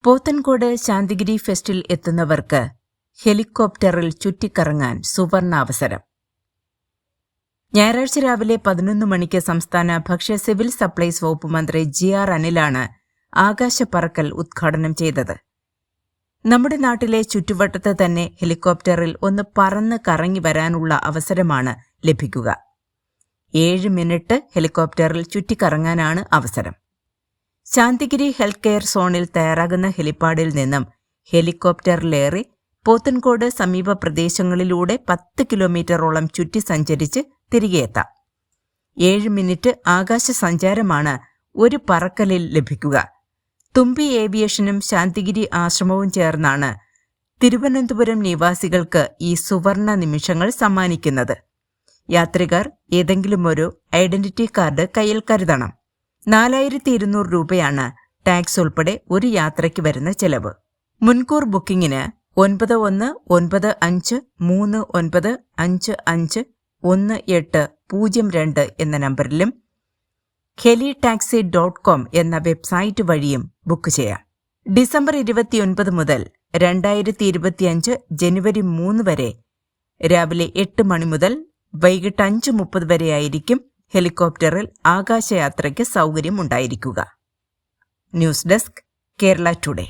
പോത്തൻകോട് ശാന്തിഗിരി ഫെസ്റ്റിൽ എത്തുന്നവർക്ക് ഹെലികോപ്റ്ററിൽ ചുറ്റിക്കറങ്ങാൻ സുവർണാവസരം. ഞായറാഴ്ച രാവിലെ 11 മണിക്ക് സംസ്ഥാന ഭക്ഷ്യ സിവിൽ സപ്ലൈസ് വകുപ്പ് മന്ത്രി GR അനിലാണ് ആകാശപ്പറക്കൽ ഉദ്ഘാടനം ചെയ്തത്. നമ്മുടെ നാട്ടിലെ ചുറ്റുവട്ടത്ത് തന്നെ ഹെലികോപ്റ്ററിൽ ഒന്ന് പറന്ന് കറങ്ങി വരാനുള്ള അവസരമാണ് ലഭിക്കുക. 7 മിനിറ്റ് ഹെലികോപ്റ്ററിൽ ചുറ്റിക്കറങ്ങാനാണ് അവസരം. ശാന്തിഗിരി ഹെൽത്ത് കെയർ സോണിൽ തയ്യാറാകുന്ന ഹെലിപ്പാഡിൽ നിന്നും ഹെലികോപ്റ്ററിലേറി പോത്തൻകോട് സമീപ പ്രദേശങ്ങളിലൂടെ 10 കിലോമീറ്ററോളം ചുറ്റി സഞ്ചരിച്ച് തിരികെ എത്താം. 7 മിനിറ്റ് ആകാശ സഞ്ചാരമാണ് ഒരു പറക്കലിൽ ലഭിക്കുക. തുമ്പി ഏവിയേഷനും ശാന്തിഗിരി ആശ്രമവും ചേർന്നാണ് തിരുവനന്തപുരം നിവാസികൾക്ക് ഈ സുവർണ നിമിഷങ്ങൾ സമ്മാനിക്കുന്നത്. യാത്രികർ ഏതെങ്കിലും ഒരു ഐഡന്റിറ്റി കാർഡ് കയ്യിൽ കരുതണം. 4200 രൂപയാണ് ടാക്സ് ഉൾപ്പെടെ ഒരു യാത്രയ്ക്ക് വരുന്ന ചെലവ്. മുൻകൂർ ബുക്കിംഗിന് 9159551802 എന്ന നമ്പറിലും helitaxi.com എന്ന വെബ്സൈറ്റ് വഴിയും ബുക്ക് ചെയ്യാം. ഡിസംബർ 29 മുതൽ 2025 ജനുവരി 3 വരെ രാവിലെ 8 മണി മുതൽ വൈകിട്ട് 5:30 വരെയായിരിക്കും ഹെലികോപ്റ്ററിൽ ആകാശയാത്രയ്ക്ക് സൗകര്യമുണ്ടായിരിക്കുക. News desk, Kerala today.